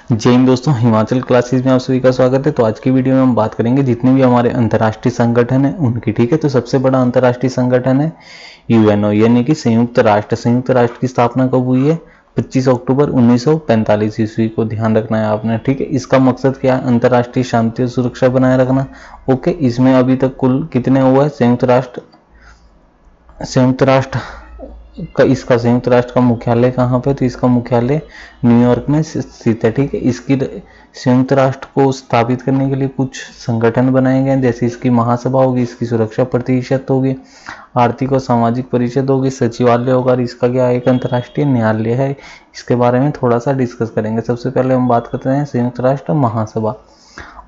जय हिंद दोस्तों, हिमाचल क्लासेस में आप सभी का स्वागत है। तो आज की वीडियो में हम बात करेंगे जितने भी हमारे अंतर्राष्ट्रीय संगठन है उनकी। ठीक है, तो सबसे बड़ा अंतर्राष्ट्रीय संगठन है यूएनओ यानी कि संयुक्त राष्ट्र। संयुक्त राष्ट्र की स्थापना कब हुई है? 25 अक्टूबर 1945 ईस्वी को। ध्यान रखना है आपने। ठीक है, इसका मकसद क्या है? अंतर्राष्ट्रीय शांति और सुरक्षा बनाए रखना। ओके, इसमें अभी तक कुल कितने हुआ है? संयुक्त राष्ट्र इसका संयुक्त राष्ट्र का मुख्यालय कहाँ पे? तो इसका मुख्यालय न्यूयॉर्क में स्थित है। ठीक है, इसकी संयुक्त राष्ट्र को स्थापित करने के लिए कुछ संगठन बनाए गए, जैसे इसकी महासभा होगी, इसकी सुरक्षा परिषद होगी, आर्थिक और सामाजिक परिषद होगी, सचिवालय होगा, और इसका क्या? एक अंतर्राष्ट्रीय न्यायालय है। इसके बारे में थोड़ा सा डिस्कस करेंगे। सबसे पहले हम बात करते हैं संयुक्त राष्ट्र महासभा।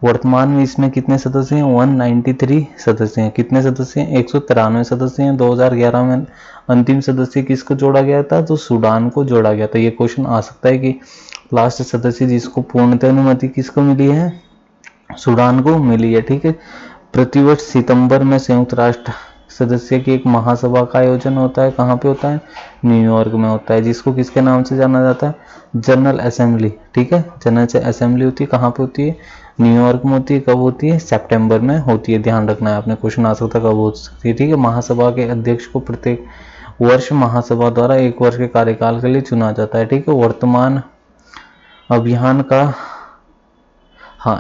वर्तमान में इसमें कितने सदस्य हैं? 193 सदस्य हैं। कितने सदस्य हैं? 193 सदस्य हैं। 2011 में अंतिम सदस्य किसको जोड़ा गया था? तो सूडान को जोड़ा गया था। ये क्वेश्चन आ सकता है कि लास्ट सदस्य जिसको पूर्णतः अनुमति किसको मिली है? सूडान को मिली है। ठीक है, प्रतिवर्ष सितंबर में संयुक्त राष्ट्र सदस्य की एक महासभा का आयोजन होता है। कहाँ पे होता है? न्यूयॉर्क में होता है, जिसको किसके नाम से जाना जाता है? General assembly. ठीक है, जनरल असेंबली होती है कहाँ पे होती है? न्यूयॉर्क में होती है। कब होती है? सितंबर में होती है। ध्यान रखना है आपने, क्वेश्चन आ सकता है कब हो सकती है। ठीक है, महासभा के अध्यक्ष को प्रत्येक वर्ष महासभा द्वारा 1 वर्ष के कार्यकाल के लिए चुना जाता है। ठीक है, वर्तमान अभियान का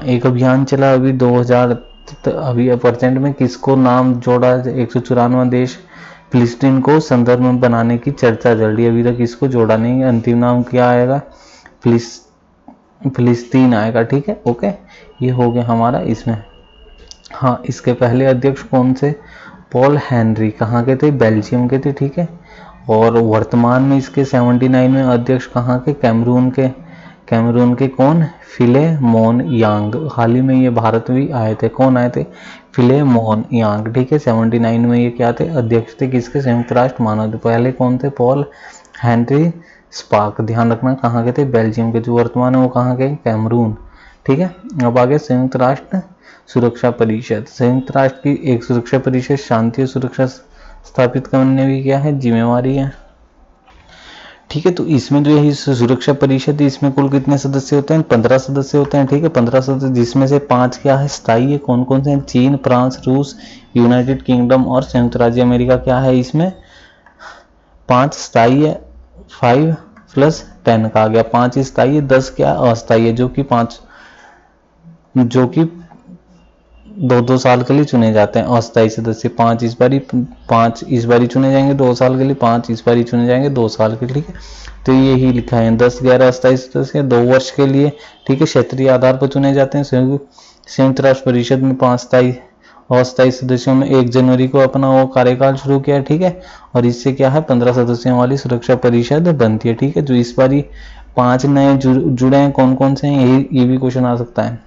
एक अभियान चला अभी 2000 अभी परसेंट में किसको नाम जोड़ा? 194 देश फिलिस्तीन को संदर्भ में बनाने की चर्चा चल रही है। अभी तक इसको जोड़ा नहीं। अंतिम नाम क्या आएगा? फिलिस्तीन आएगा। ठीक है, ओके, ये हो गया हमारा इसमें। इसके पहले अध्यक्ष कौन से? Paul Henry. कहाँ के थे? बेल्जियम के थे। ठीक है, और वर्तमान में इसके 79 में अध्यक्ष कहाँ के? कैमरून के कौन? फिलेमोन यांग। हाल ही में ये भारत भी आए थे। कौन आए थे? फिलेमोन यांग। ठीक है, 79 में ये क्या थे? अध्यक्ष थे किसके? संयुक्त राष्ट्र मानव। पहले कौन थे? Paul Henry spark. ध्यान रखना कहाँ के थे? बेल्जियम के। जो वर्तमान है वो कहाँ के? कैमरून। ठीक है, अब आगे संयुक्त राष्ट्र सुरक्षा परिषद। संयुक्त राष्ट्र की एक सुरक्षा परिषद शांति और सुरक्षा स्थापित करने की क्या है? जिम्मेवारी है। ठीक है, तो इसमें जो है सुरक्षा परिषद, इसमें कुल कितने सदस्य होते हैं? 15 सदस्य होते हैं। ठीक है, 15 सदस्य, जिसमें से 5 क्या है? स्थायी है। कौन कौन से हैं? चीन, फ्रांस, रूस, यूनाइटेड किंगडम और संयुक्त राज्य अमेरिका। क्या है इसमें? 5 स्थायी है। 5 + 10 का आ गया। 5 स्थायी है, 10 क्या? अस्थायी है, जो कि 2-2 साल के लिए चुने जाते हैं। अस्थायी सदस्य 5 इस बारी चुने जाएंगे 2 साल के लिए, 5 इस बारी चुने जाएंगे 2 साल के लिए। ठीक है, तो ये ही लिखा है। 10-11 अस्थायी सदस्य 2 वर्ष के लिए। ठीक है, क्षेत्रीय आधार पर चुने जाते हैं। संयुक्त राष्ट्र परिषद में 5 अस्थायी सदस्यों में 1 जनवरी को अपना वो कार्यकाल शुरू किया। ठीक है, और इससे क्या है? 15 सदस्यों वाली सुरक्षा परिषद बनती है। ठीक है, जो इस बारी 5 नए जुड़े हैं, कौन कौन से हैं? ये भी क्वेश्चन आ सकता है।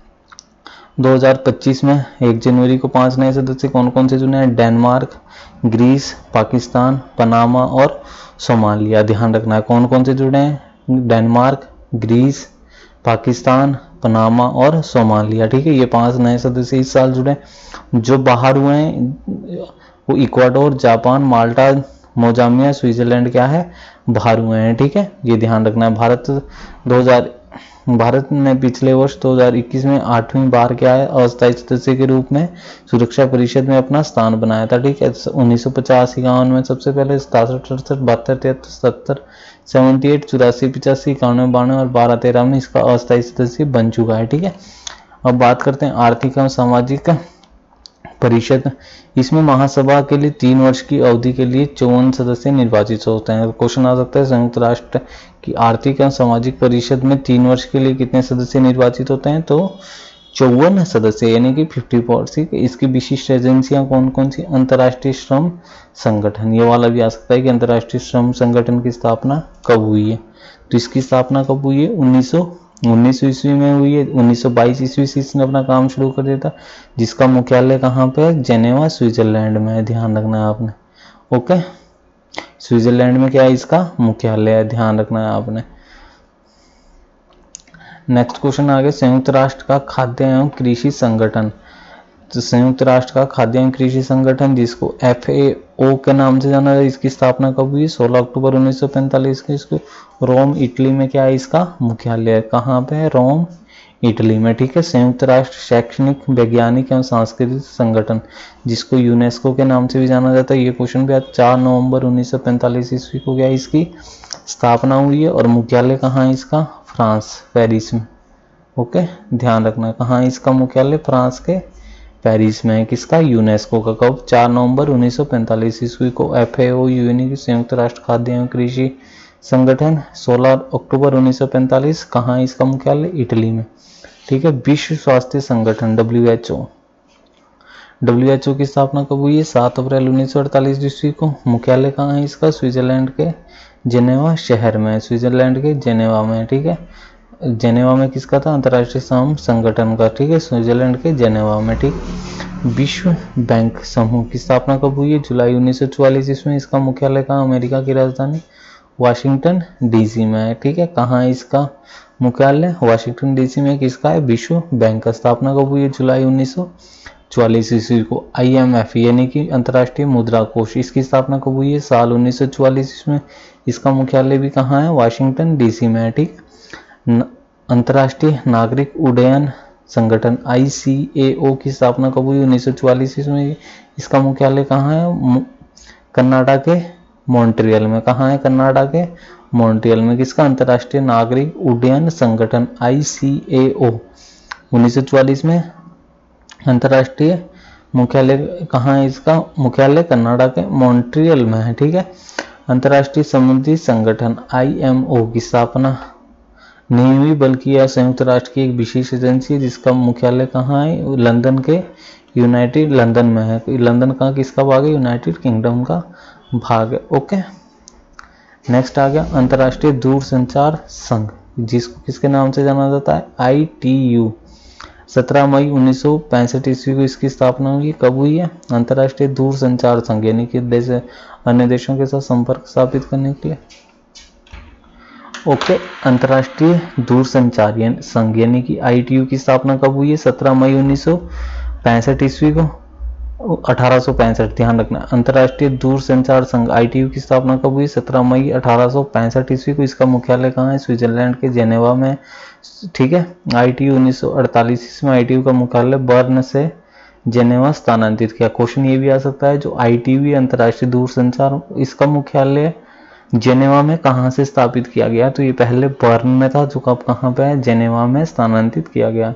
2025 में 1 जनवरी को 5 नए सदस्य कौन कौन से चुने हैं? डेनमार्क, ग्रीस, पाकिस्तान, पनामा और सोमालिया। ध्यान रखना है कौन कौन से जुड़े हैं? डेनमार्क, ग्रीस, पाकिस्तान, पनामा और सोमालिया। ठीक है, ये 5 नए सदस्य इस साल जुड़े। जो बाहर हुए हैं वो इक्वाडोर, जापान, माल्टा, मोजाम्बिक, स्विट्जरलैंड क्या है? बाहर हुए हैं। ठीक है, ये ध्यान रखना है। भारत ने पिछले वर्ष 2021 में 8वीं बार क्या है? अस्थायी सदस्य के रूप में सुरक्षा परिषद में अपना स्थान बनाया था। ठीक है, 1950, 51 में सबसे पहले, 67, 68, 72, 73, 70, 78, 84, 85, 91, 92 और 12, 13 में इसका अस्थायी सदस्य बन चुका है। ठीक है, अब बात करते हैं आर्थिक एवं सामाजिक परिषद। इसमें महासभा के लिए 3 वर्ष की अवधि के लिए 54 सदस्य निर्वाचित होते हैं। क्वेश्चन आ सकता है संयुक्त राष्ट्र की आर्थिक एवं सामाजिक परिषद में 3 वर्ष के लिए कितने सदस्य निर्वाचित होते हैं? तो 54 सदस्य, यानी कि 50%। इसकी विशिष्ट एजेंसियां कौन कौन सी? अंतर्राष्ट्रीय श्रम संगठन। ये वाला भी आ सकता है कि अंतर्राष्ट्रीय श्रम संगठन की स्थापना कब हुई है? तो इसकी स्थापना कब हुई है? 1919 ईस्वी में हुई है। 1922 ईस्वी से इसने अपना काम शुरू कर दिया था, जिसका मुख्यालय कहाँ पे है? जेनेवा, स्विट्जरलैंड में है। ध्यान रखना है आपने। ओके, स्विट्जरलैंड में क्या है? इसका मुख्यालय है। ध्यान रखना है आपने। नेक्स्ट क्वेश्चन आ गया, संयुक्त राष्ट्र का खाद्य एवं कृषि संगठन। तो संयुक्त राष्ट्र का खाद्य एवं कृषि संगठन, जिसको FAO के नाम से जाना जाता है, इसकी स्थापना कब हुई? 16 अक्टूबर 1945 को। इसको रोम इटली में क्या है इसका मुख्यालय? कहाँ पे है? रोम इटली में, ठीक है। संयुक्त राष्ट्र शैक्षणिक, वैज्ञानिक एवं सांस्कृतिक संगठन, जिसको यूनेस्को के नाम से भी जाना जाता है, ये क्वेश्चन भी आज 4 नवंबर 1945 ईस्वी को क्या इसकी स्थापना हुई है। और मुख्यालय कहाँ है इसका? फ्रांस, पेरिस में। ओके, ध्यान रखना कहाँ है इसका मुख्यालय? फ्रांस के पेरिस में है। किसका? यूनेस्को का। कब? 4 नवंबर 1945 ईस्वी को। FAO यानी कि संयुक्त राष्ट्र खाद्य एवं कृषि संगठन 16 अक्टूबर 1945, कहाँ है इसका मुख्यालय? इटली में, ठीक है। विश्व स्वास्थ्य संगठन WHO की स्थापना कब हुई है? 7 अप्रैल 1948 ईस्वी को। मुख्यालय कहाँ है इसका? स्विट्जरलैंड के जेनेवा शहर में, स्विट्जरलैंड के जेनेवा में, ठीक है। जेनेवा में किसका था? अंतर्राष्ट्रीय श्रम संगठन का, ठीक है, स्विट्जरलैंड के जेनेवा में, ठीक। विश्व बैंक समूह की स्थापना कब हुई है? जुलाई 1944 ईस्वी। इसका मुख्यालय कहाँ? अमेरिका की राजधानी वाशिंगटन DC में है, ठीक है। कहाँ है इसका मुख्यालय? वाशिंगटन DC में। किसका है? विश्व बैंक का। स्थापना कब हुई है? जुलाई 1944 ईस्वी को। IMF यानी कि अंतर्राष्ट्रीय मुद्रा कोष, इसकी स्थापना कब हुई है? साल 1944 ईस्वी में। इसका मुख्यालय भी कहाँ है? वाशिंगटन DC में है, ठीक। अंतर्राष्ट्रीय नागरिक उड्डयन संगठन ICAO की स्थापना कब हुई? 1944 ईस्वी में। इसका मुख्यालय कहाँ है? कनाडा के मॉन्ट्रियल में। कहाँ है? कनाडा के मॉन्ट्रियल में। किसका? अंतर्राष्ट्रीय नागरिक उड्डयन संगठन ICAO 1944 में। अंतर्राष्ट्रीय मुख्यालय कहाँ है इसका? मुख्यालय कनाडा के मॉन्ट्रियल में है, ठीक है। अंतर्राष्ट्रीय समुद्री संगठन IMO की स्थापना नहीं हुई, बल्कि यह संयुक्त राष्ट्र की एक विशेष एजेंसी है, जिसका मुख्यालय कहाँ है? लंदन के लंदन में है। लंदन का किसका भाग है? यूनाइटेड किंगडम का भाग है। ओके, नेक्स्ट आ गया अंतर्राष्ट्रीय दूरसंचार संघ, जिसको किसके नाम से जाना जाता है? ITU। 17 मई 1965 ईस्वी को इसकी स्थापना हुई। कब हुई है? अंतर्राष्ट्रीय दूरसंचार संघ, यानी कि अन्य देशों के साथ संपर्क स्थापित करने के लिए। ओके, अंतर्राष्ट्रीय दूरसंचार संघ यानी कि ITU की स्थापना कब हुई है? 17 मई 1965 ईस्वी को। 1865, ध्यान रखना। अंतर्राष्ट्रीय दूरसंचार संघ ITU की स्थापना कब हुई? 17 मई 1865 ईस्वी को। इसका मुख्यालय कहाँ है? स्विट्जरलैंड के जेनेवा में, ठीक है। ITU 1948 ईस्वी में ITU का मुख्यालय बर्न से जेनेवा स्थानांतरित किया। क्वेश्चन ये भी आ सकता है, जो ITU अंतर्राष्ट्रीय दूरसंचार, इसका मुख्यालय जेनेवा में कहाँ से स्थापित किया गया? तो ये पहले बर्न में था, जो कब कहाँ पे है? जेनेवा में स्थानांतरित किया गया।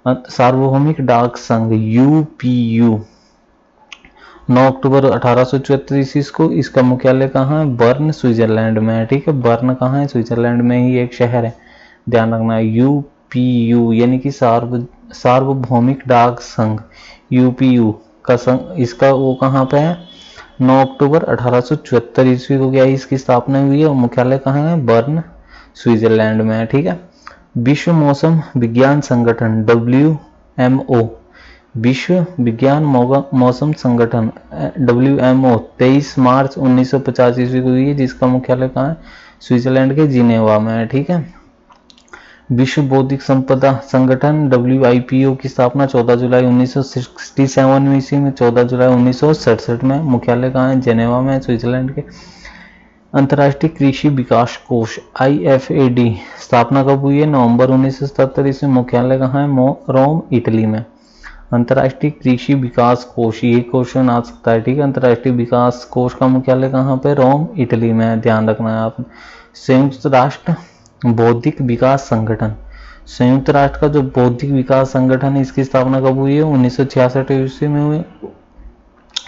सार्वभौमिक डाक संघ UPU 9 अक्टूबर 1874 ईस्वी को। इसका मुख्यालय कहाँ है? बर्न, स्विट्जरलैंड में है, ठीक है। बर्न कहाँ है? स्विट्जरलैंड में ही एक शहर है, ध्यान रखना। UPU यानी कि सार्वभौमिक डाक संघ UPU का संघ, इसका वो कहाँ पे है? 9 अक्टूबर 1874 ईस्वी को क्या इसकी स्थापना हुई है, और मुख्यालय कहाँ है? बर्न, स्विट्जरलैंड में है, ठीक है। विश्व मौसम विज्ञान संगठन WMO, विश्व विज्ञान मौसम संगठन WMO 23 मार्च 1950 ईस्वी को हुई है, जिसका मुख्यालय कहाँ है? स्विट्जरलैंड के जिनेवा में है, ठीक है। विश्व बौद्धिक संपदा संगठन WIPO की स्थापना 14 जुलाई 1967 ईस्वी में। 14 जुलाई 1967 में। मुख्यालय कहाँ है? जेनेवा में, स्विट्जरलैंड के। अंतर्राष्ट्रीय कृषि विकास कोष IFAD स्थापना कब हुई है? नवंबर 1977 ईस्वी। मुख्यालय कहाँ है? रोम, इटली में। अंतर्राष्ट्रीय कृषि विकास कोष, ये क्वेश्चन आ सकता है, ठीक है। अंतर्राष्ट्रीय विकास कोष का मुख्यालय कहाँ पे? रोम, इटली में, ध्यान रखना है आप। संयुक्त राष्ट्र बौद्धिक विकास संगठन, संयुक्त राष्ट्र का जो बौद्धिक विकास संगठन है, इसकी स्थापना कब हुई है? 1966 ईस्वी में हुई,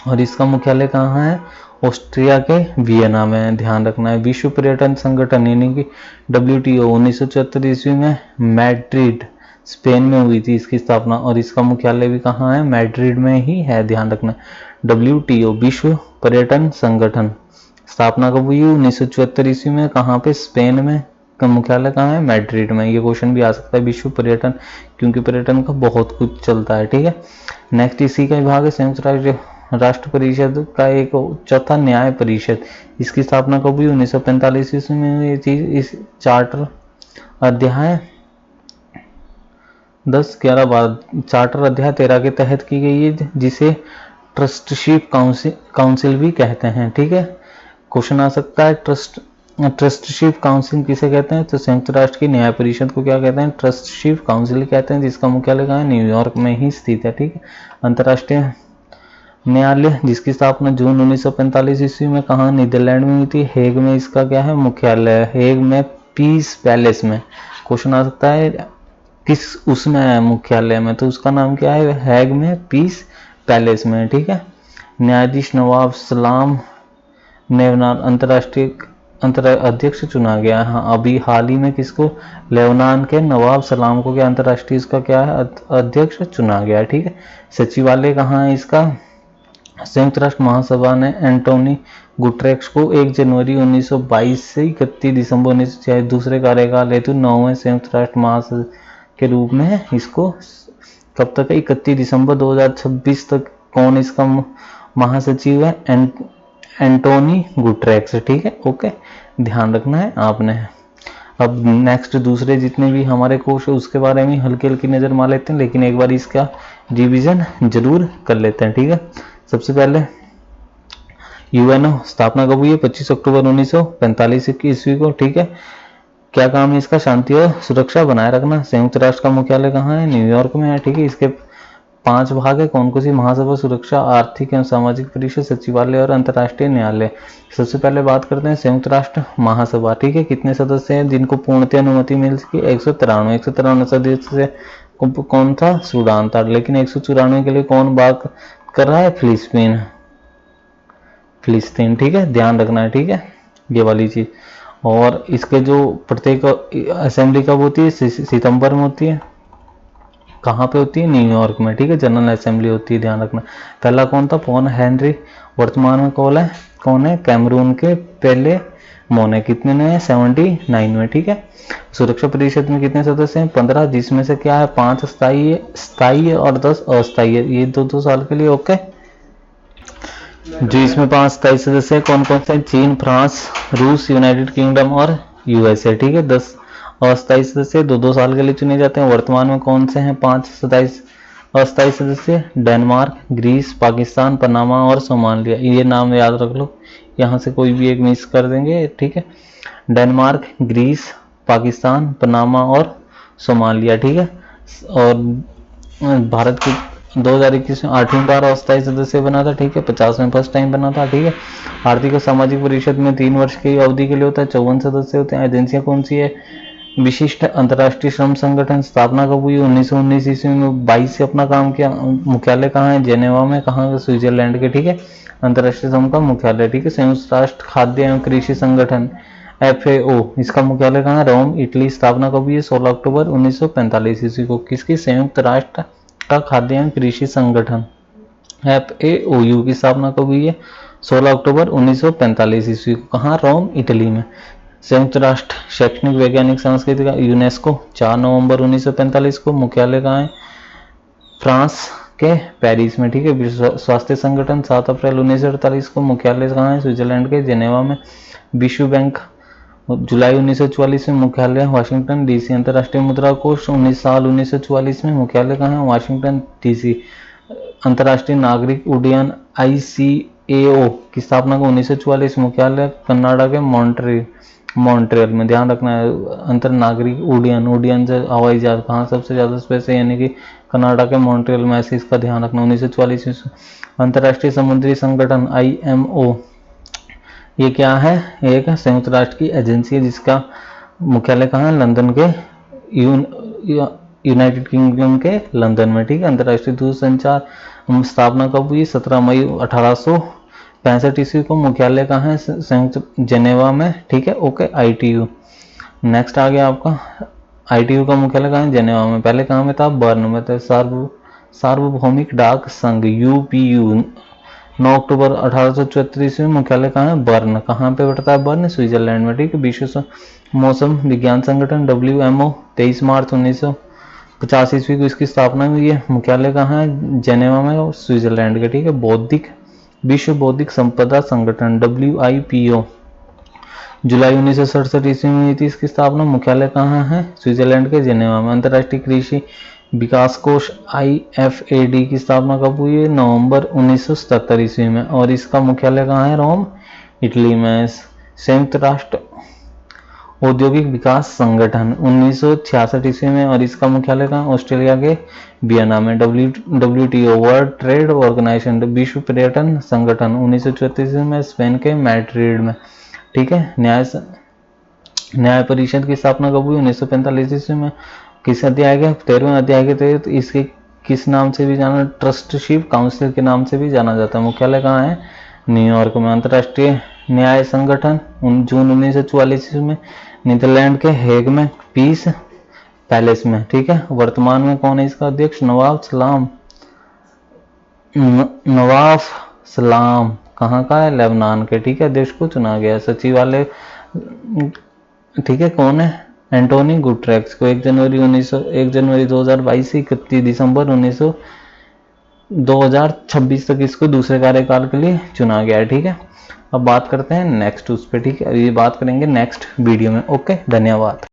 और इसका मुख्यालय कहाँ है? ऑस्ट्रिया के वियना में, ध्यान रखना है। विश्व पर्यटन संगठन यानी कि WTO 1974 ईस्वी में मैड्रिड, स्पेन में हुई थी इसकी स्थापना, और इसका मुख्यालय भी कहाँ है? मैड्रिड में ही है, ध्यान रखना। WTO विश्व पर्यटन संगठन स्थापना कब हुई? 1974 ईस्वी में। कहाँ पे? स्पेन में। का मुख्यालय कहाँ है? मैड्रिड में। ये क्वेश्चन भी आ सकता है, विश्व पर्यटन, क्योंकि पर्यटन का बहुत कुछ चलता है, ठीक है। नेक्स्ट इसी का विभाग है संयुक्त राष्ट्र परिषद का एक चौथा न्याय परिषद, इसकी स्थापना कब हुई? 1945 ईस्वी में। ये चीज, इस चार्टर अध्याय 10-11 चार्टर अध्याय 13 के तहत की गई है, जिसे ट्रस्टशिप काउंसिल भी कहते हैं। ठीक है, क्वेश्चन आ सकता है ट्रस्टशिप काउंसिल किसे कहते हैं, तो संयुक्त राष्ट्र की न्याय परिषद को क्या कहते हैं, ट्रस्टशिप काउंसिल कहते हैं, जिसका मुख्यालय कहाँ है, न्यूयॉर्क में ही स्थित है। ठीक है, अंतर्राष्ट्रीय न्यायालय जिसकी स्थापना जून 1945 ईस्वी में कहाँ, नीदरलैंड में हुई थी, हेग में इसका क्या है, मुख्यालय, हेग में पीस पैलेस में। क्वेश्चन आ सकता है किस उसमें है, मुख्यालय में, तो उसका नाम क्या है, हेग में पीस पैलेस में। ठीक है, न्यायाधीश नवाब सलाम लेबनान अंतर्राष्ट्रीय अध्यक्ष चुना गया। हाँ, अभी हाल ही में किसको, लेबनान के नवाब सलाम को क्या अंतर्राष्ट्रीय इसका क्या है, अध्यक्ष चुना गया। ठीक है, सचिवालय कहाँ है इसका, संयुक्त राष्ट्र महासभा ने एंटोनी गुटेरेस को 1 जनवरी 1922 से 31 दिसंबर 1946 दूसरे कार्यकाल हेतु 9वें संयुक्त राष्ट्र महासभा के रूप में इसको कब तक, 31 दिसंबर 2026 तक। कौन इसका महासचिव है, एंटोनी गुटेरेस। ठीक है, ओके, ध्यान रखना है आपने। अब नेक्स्ट दूसरे जितने भी हमारे कोर्स है उसके बारे में हल्की हल्की नजर मार लेते हैं, लेकिन एक बार इसका रिवीजन जरूर कर लेते हैं। ठीक है, सबसे पहले यूएनओ स्थापना कब हुई है, 25 अक्टूबर 1945 ईस्वी को। ठीक है, क्या काम है इसका, शांति और सुरक्षा बनाए रखना। संयुक्त राष्ट्र का मुख्यालय कहाँ है, न्यूयॉर्क में है। ठीक है, इसके 5 भाग है, कौन कौन सी, महासभा, सुरक्षा, आर्थिक एवं सामाजिक परिषद, सचिवालय और अंतर्राष्ट्रीय न्यायालय। सबसे पहले बात करते हैं संयुक्त राष्ट्र महासभा। ठीक है, कितने सदस्य हैं जिनको पूर्णतः अनुमति मिल सकी, 193 सदस्य। कौन था, सूडान था, लेकिन 194 के लिए कौन बात कर रहा है, फिलिस्तीन। ठीक है, ध्यान रखना है। ठीक है, ये वाली चीज। और इसके जो प्रत्येक असेंबली कब होती है, सितंबर में होती है। कहाँ पे होती है, न्यूयॉर्क में। ठीक है, जनरल असेंबली होती है, ध्यान रखना। पहला कौन था, पॉल हेनरी। वर्तमान में कौन है, कैमरून के पहले मोने। कितने में है, 79 में। ठीक है, सुरक्षा परिषद में कितने सदस्य हैं, 15, जिसमें से क्या है, 5 स्थायी है और 10 अस्थायी है, ये 2-2 साल के लिए। ओके, जो इसमें 5 स्थायी सदस्य है कौन कौन से, चीन, फ्रांस, रूस, यूनाइटेड किंगडम और यूएसए। ठीक है, 10 अस्थायी सदस्य 2-2 साल के लिए चुने जाते हैं। वर्तमान में कौन से हैं 5 अस्थायी सदस्य, डेनमार्क, ग्रीस, पाकिस्तान, पनामा और सोमालिया। ये नाम याद रख लो, यहाँ से कोई भी एक मिस कर देंगे। ठीक है, डेनमार्क, ग्रीस, पाकिस्तान, पनामा और सोमालिया। ठीक है, और भारत की 2021 में 8वीं बार अस्थायी सदस्य बना था। ठीक है, 50 में फर्स्ट टाइम बना था। ठीक है, आर्थिक और सामाजिक परिषद में 3 वर्ष की अवधि के लिए होता है, 54 सदस्य होते हैं। एजेंसियां कौन सी है, विशिष्ट अंतर्राष्ट्रीय श्रम संगठन, स्थापना कब हुई, 1919 ईस्वी में, 22 से अपना काम किया। मुख्यालय कहाँ है, जेनेवा में। कहाँ, स्विट्जरलैंड के। ठीक है, अंतर्राष्ट्रीय श्रम का मुख्यालय। ठीक है, संयुक्त राष्ट्र खाद्य एवं कृषि संगठन, FAO, इसका मुख्यालय कहाँ है, रोम, इटली। स्थापना कब हुई है, 16 अक्टूबर 1945 ईस्वी को। किसकी, संयुक्त राष्ट्र का खाद्य एवं कृषि संगठन FAO की स्थापना कब हुई है, 16 अक्टूबर 1945 ईस्वी को। कहाँ, रोम, इटली में। संयुक्त राष्ट्र शैक्षणिक वैज्ञानिक सांस्कृतिक यूनेस्को, 4 नवंबर 1945 को। मुख्यालय कहाँ है, फ्रांस के पेरिस में। ठीक है, विश्व स्वास्थ्य संगठन, 7 अप्रैल 1948 को। मुख्यालय कहाँ है, स्विट्जरलैंड के जेनेवा में। विश्व बैंक, जुलाई 1944 में। मुख्यालय वाशिंगटन DC। अंतर्राष्ट्रीय मुद्रा कोष, 1944 में। मुख्यालय कहाँ है, वाशिंगटन DC। अंतर्राष्ट्रीय नागरिक उड्डयन ICAO की स्थापना को 1944। मुख्यालय कनाडा के मॉन्ट्रियल में। ध्यान रखना है, अंतर नागरिक उड्डयन से हवाई जहाज कहाँ सबसे ज्यादा स्पेस है, यानी कि कनाडा के मॉन्ट्रियल में। ऐसे इसका ध्यान रखना, 1944। अंतर्राष्ट्रीय समुद्री संगठन IMO, ये क्या है, एक संयुक्त राष्ट्र की एजेंसी है जिसका मुख्यालय कहाँ है, लंदन के, यूनाइटेड किंगडम के लंदन में। ठीक है, अंतर्राष्ट्रीय दूरसंचार स्थापना कब हुई, 17 मई 1865 ईस्वी को। मुख्यालय कहाँ है, संयुक्त जेनेवा में। ठीक है, ओके, ITU। नेक्स्ट आ गया आपका, ITU का मुख्यालय कहाँ है, जेनेवा में। पहले कहाँ में था, बर्न में। तो सार्वभौमिक डाक संघ UPU, 9 अक्टूबर 1874 ईस्वी में। मुख्यालय कहाँ है, बर्न। कहाँ पे पड़ता है, बर्न, स्विट्जरलैंड में। ठीक है, विश्व मौसम विज्ञान संगठन WMO, 23 मार्च 1950 ईस्वी को इसकी स्थापना हुई है। मुख्यालय कहाँ है, जेनेवा में और स्विट्जरलैंड के। ठीक है, विश्व बौद्धिक संपदा संगठन WIPO, जुलाई 1967 ईस्वी में हुई थी इसकी स्थापना। मुख्यालय कहाँ है, स्विट्जरलैंड के जेनेवा में। अंतर्राष्ट्रीय कृषि विकास कोष IFAD की स्थापना कब हुई है? नवंबर 1977 ईस्वी में। और इसका मुख्यालय कहाँ है? रोम, इटली में। संयुक्त राष्ट्र औद्योगिक विकास संगठन 1966 ईस्वी में, और इसका मुख्यालय कहाँ? ऑस्ट्रेलिया के वियना में। WTO वर्ल्ड ट्रेड ऑर्गेनाइजेशन विश्व पर्यटन संगठन 1934 में, स्पेन के मैड्रिड में। ठीक है। न्याय परिषद की स्थापना कब हुई? 1945 ईस्वी में। किस अध्याय के? 13वें अध्याय के तहत इसके किस नाम से भी जाना? ट्रस्टीशिप काउंसिल के नाम से भी जाना जाता है। मुख्यालय कहाँ है? न्यूयॉर्क में। अंतर्राष्ट्रीय न्याय संगठन जून 1944 ईस्वी में, नीदरलैंड के हेग में, पीस पैलेस में। ठीक है। वर्तमान में कौन है इसका अध्यक्ष? नवाफ सलाम कहाँ का है? लेबनान के। ठीक है। देश को चुना गया सचिवालय, ठीक है, कौन है? एंटोनी गुटेरेस को 1 जनवरी 2022 से 31 दिसंबर 2026 तक इसको दूसरे कार्यकाल के लिए चुना गया है। ठीक है। अब बात करते हैं नेक्स्ट उस पर। ठीक है। ये बात करेंगे नेक्स्ट वीडियो में। ओके, धन्यवाद।